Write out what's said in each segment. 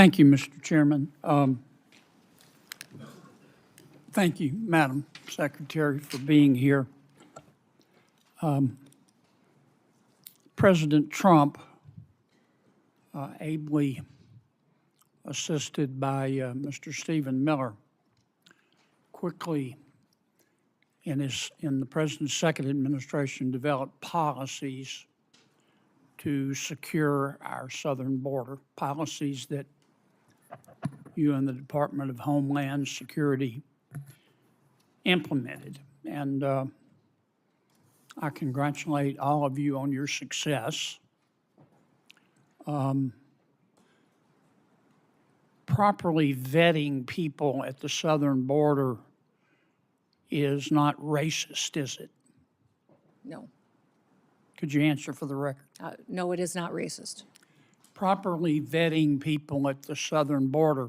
Thank you, Mr. Chairman. Thank you, Madam Secretary, for being here. President Trump, ably assisted by Mr. Stephen Miller, quickly in the President's second administration developed policies to secure our southern border, policies that you and the Department of Homeland Security implemented. And I congratulate all of you on your success. Properly vetting people at the southern border is not racist, is it? No. Could you answer for the record? No, it is not racist. Properly vetting people at the southern border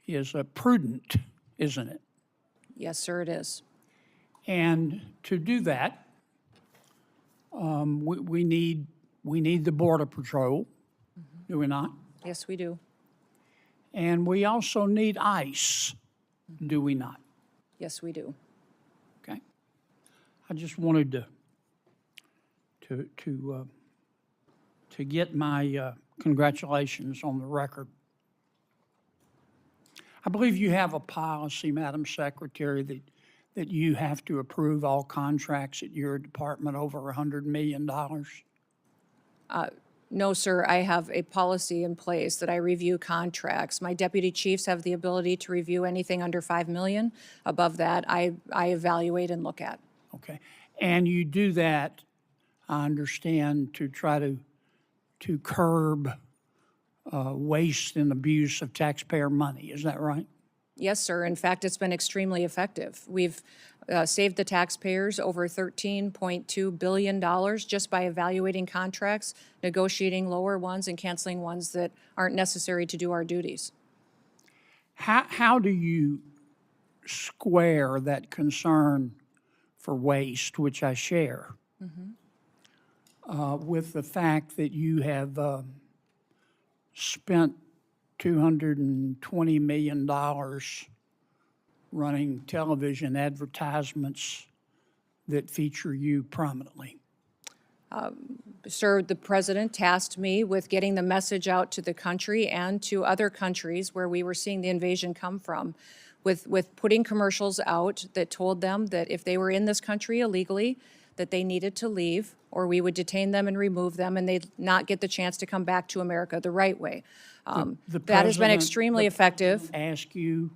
is prudent, isn't it? Yes, sir, it is. And to do that, we need the Border Patrol, do we not? Yes, we do. And we also need ICE, do we not? Yes, we do. Okay. I just wanted to get my congratulations on the record. I believe you have a policy, Madam Secretary, that you have to approve all contracts at your department over $100 million. No, sir, I have a policy in place that I review contracts. My deputy chiefs have the ability to review anything under $5 million. Above that, I evaluate and look at. Okay. And you do that, I understand, to try to curb waste and abuse of taxpayer money. Is that right? Yes, sir. In fact, it's been extremely effective. We've saved the taxpayers over $13.2 billion just by evaluating contracts, negotiating lower ones, and canceling ones that aren't necessary to do our duties. How do you square that concern for waste, which I share, with the fact that you have spent $220 million running television advertisements that feature you prominently? Sir, the president tasked me with getting the message out to the country and to other countries where we were seeing the invasion come from, with putting commercials out that told them that if they were in this country illegally, that they needed to leave, or we would detain them and remove them, and they'd not get the chance to come back to America the right way. That has been extremely effective. Ask you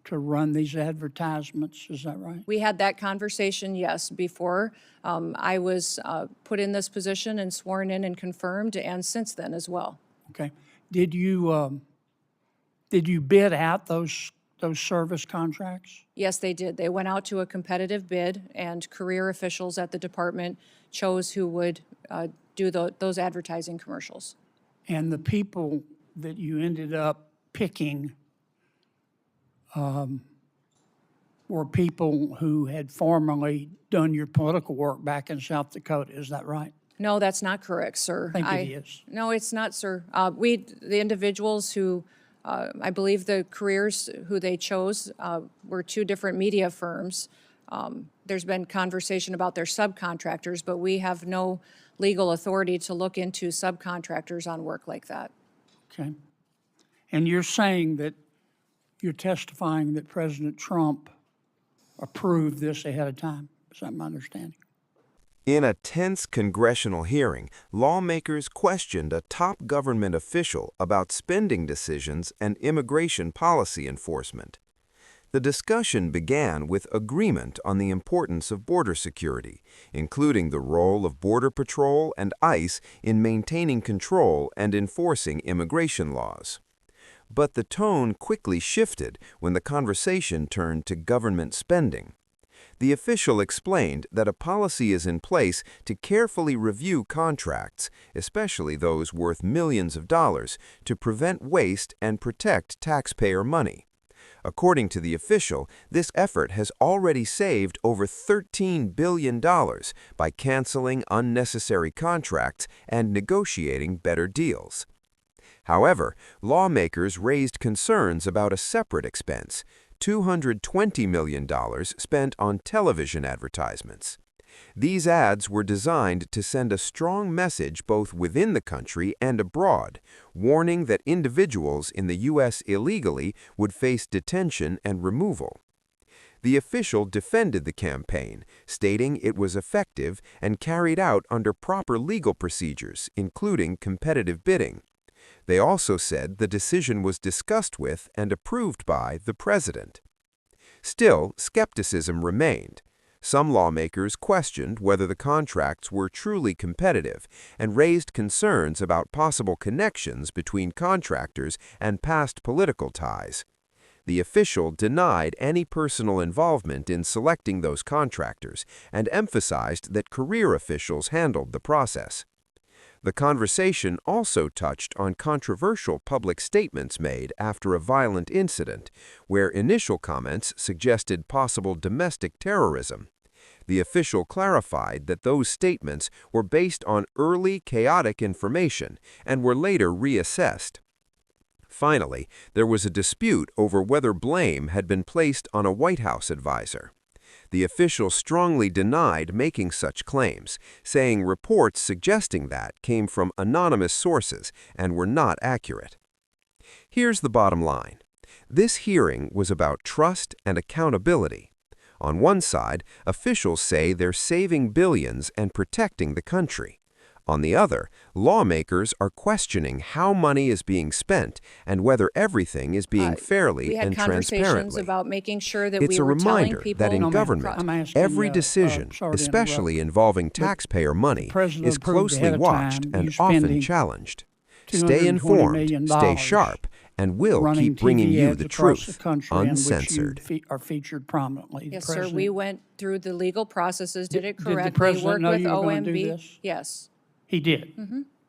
to run these advertisements, is that right? We had that conversation, yes, before I was put in this position and sworn in and confirmed, and since then as well. Okay. Did you bid out those service contracts? Yes, they did. They went out to a competitive bid, and career officials at the department chose who would do those advertising commercials. And the people that you ended up picking were people who had formerly done your political work back in South Dakota, is that right? No, that's not correct, sir. I think it is. No, it's not, sir. The individuals who, I believe the careers who they chose were two different media firms. There's been conversation about their subcontractors, but we have no legal authority to look into subcontractors on work like that. Okay. And you're saying that you're testifying that President Trump approved this ahead of time. Is that my understanding? In a tense congressional hearing, lawmakers questioned a top government official about spending decisions and immigration policy enforcement. The discussion began with agreement on the importance of border security, including the role of Border Patrol and ICE in maintaining control and enforcing immigration laws. But the tone quickly shifted when the conversation turned to government spending. The official explained that a policy is in place to carefully review contracts, especially those worth millions of dollars, to prevent waste and protect taxpayer money. According to the official, this effort has already saved over $13 billion by canceling unnecessary contracts and negotiating better deals. However, lawmakers raised concerns about a separate expense, $220 million spent on television advertisements. These ads were designed to send a strong message both within the country and abroad, warning that individuals in the U.S. illegally would face detention and removal. The official defended the campaign, stating it was effective and carried out under proper legal procedures, including competitive bidding. They also said the decision was discussed with and approved by the president. Still, skepticism remained. Some lawmakers questioned whether the contracts were truly competitive and raised concerns about possible connections between contractors and past political ties. The official denied any personal involvement in selecting those contractors and emphasized that career officials handled the process. The conversation also touched on controversial public statements made after a violent incident, where initial comments suggested possible domestic terrorism. The official clarified that those statements were based on early chaotic information and were later reassessed. Finally, there was a dispute over whether blame had been placed on a White House advisor. The official strongly denied making such claims, saying reports suggesting that came from anonymous sources and were not accurate. Here's the bottom line. This hearing was about trust and accountability. On one side, officials say they're saving billions and protecting the country. On the other, lawmakers are questioning how money is being spent and whether everything is being fairly and We had conversations transparently. about making sure that It's we a were telling reminder people. that in No, ma'am. government, I'm asking, every decision, sorry to especially interrupt, involving taxpayer money, President is approved closely ahead of watched time and you often spending challenged. $220 Stay informed, million stay sharp, and we'll running keep bringing TV you ads the across truth, the country uncensored. in which you are featured prominently. The Yes, sir. We president- went through the legal processes, did it Did the correctly, president worked know with you were gonna do OMB. this? Yes, He did?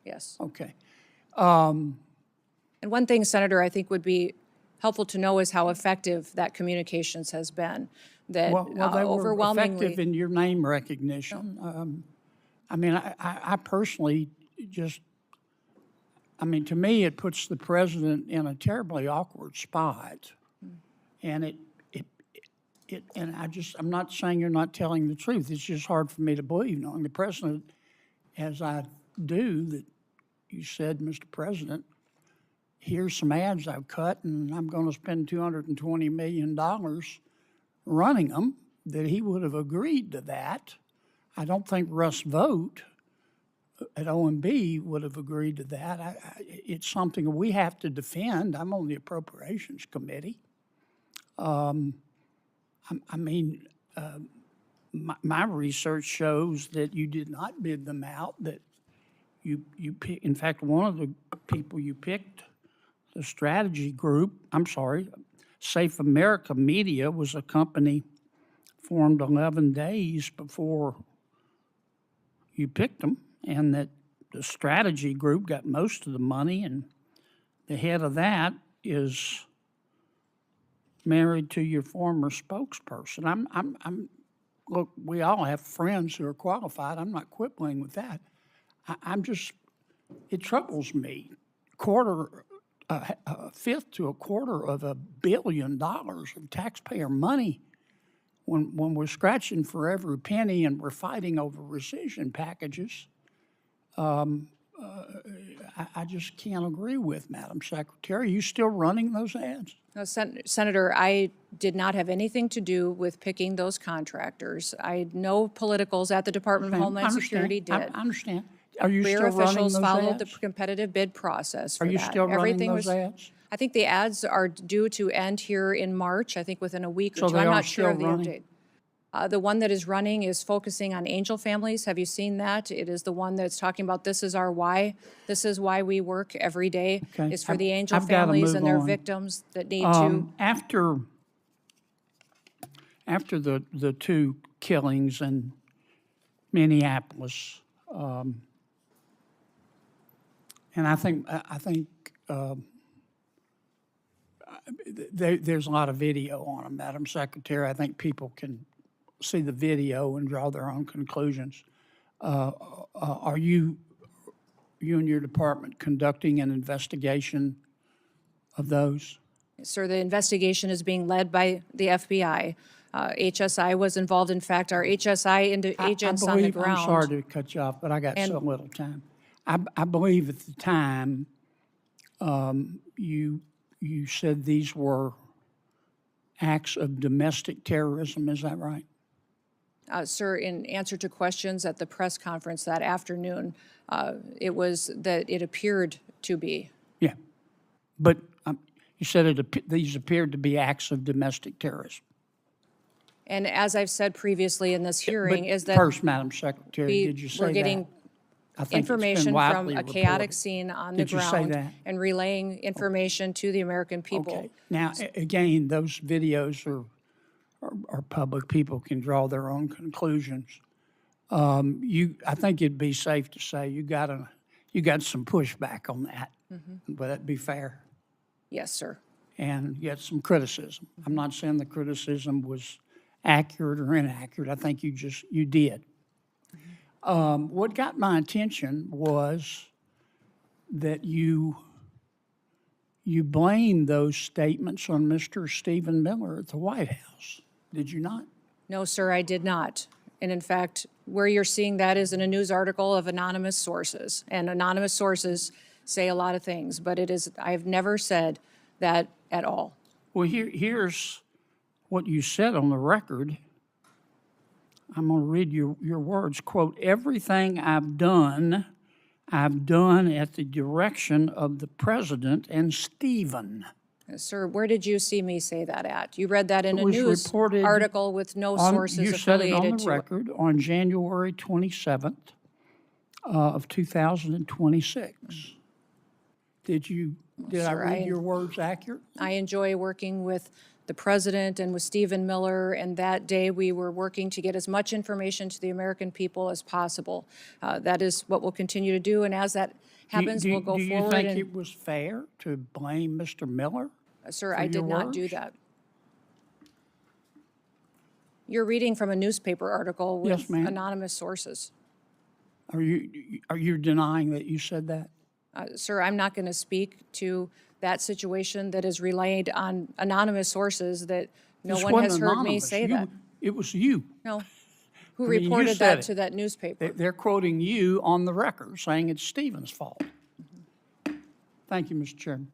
yes. Okay. And one thing, Senator, I think would be helpful to know is how effective that communications has been. That Well, they were overwhelmingly. effective in your name recognition. I mean, I personally just, I mean, to me, it puts the president in a terribly awkward spot. And and I'm not saying you're not telling the truth. It's just hard for me to believe, knowing the president, as I do, that you said, Mr. President, here's some ads I've cut, and I'm going to spend $220 million running them, that he would have agreed to that. I don't think Russ Vogt at OMB would have agreed to that. It's something we have to defend. I'm on the Appropriations Committee. My research shows that you did not bid them out, that you pick, in fact, one of the people you picked, the strategy group, Safe America Media was a company formed 11 days before you picked them, and that the strategy group got most of the money, and the head of that is married to your former spokesperson. Look, we all have friends who are qualified. I'm not quibbling with that. It troubles me. A fifth to a quarter of $1 billion of taxpayer money when we're scratching for every penny and we're fighting over rescission packages. I just can't agree with, Madam Secretary. Are you still running those ads? No, Senator, I did not have anything to do with picking those contractors. No politicals at the Department of Homeland Security did. I understand. Are you Career still running officials those followed the ads? competitive bid process for Are you that. still running Everything those was. ads? I think the ads are due to end here in March, I think within a week or So two. they I'm are not sure of the still running? update. The one that is running is focusing on angel families. Have you seen that? It is the one that's talking about this is our why. This is why we work every day, Okay. is for the angel I've gotta families move and their on. victims that need to. After the two killings in Minneapolis, and I think there's a lot of video on them, Madam Secretary. I think people can see the video and draw their own conclusions. Are you you and your department conducting an investigation of those? Sir, the investigation is being led by the FBI. HSI was involved. In fact, our HSI agents on the ground. I'm sorry to cut you off, but I got so little time. I believe at the time, you said these were acts of domestic terrorism, is that right? Sir, in answer to questions at the press conference that afternoon, it was that it appeared to be. Yeah. But you said these appeared to be acts of domestic terrorism. And as I've said previously in this hearing, But is that first, Madam Secretary, did you say we're that? getting I think it's been information from widely a chaotic reported. scene on the Did you say ground that? and relaying information to the American people. Okay. Now, again, those videos are public. People can draw their own conclusions. I think it'd be safe to say you got some pushback on that. Would that be fair? Yes, sir. And you had some criticism. I'm not saying the criticism was accurate or inaccurate. I think you did. What got my attention was that you blamed those statements on Mr. Stephen Miller at the White House. Did you not? No, sir, I did not. And in fact, where you're seeing that is in a news article of anonymous sources. And anonymous sources say a lot of things, but I've never said that at all. Well, here's what you said on the record. I'm going to read your words. Quote, "Everything I've done at the direction of the president and Stephen." Sir, where did you see me say that at? You read that in It a was news reported article with no sources You said it affiliated on the to it. record on January 27th of 2026. Did I Sir, read your words accurate? I enjoy working with the president and with Stephen Miller, and that day we were working to get as much information to the American people as possible. That is what we'll continue to do, and as that happens, we'll go Do you forward. think And, it was fair to blame Mr. Miller? sir, for I your did not do words? that. You're reading from a newspaper article Yes, with ma'am. anonymous sources. Are you denying that you said that? Sir, I'm not going to speak to that situation that is relayed on anonymous sources that no This one wasn't has heard me anonymous. say that. It was you. No. Who I mean, you reported said that it. to that newspaper? They're quoting you on the record, saying it's Stephen's fault. Thank you, Mr. Chairman.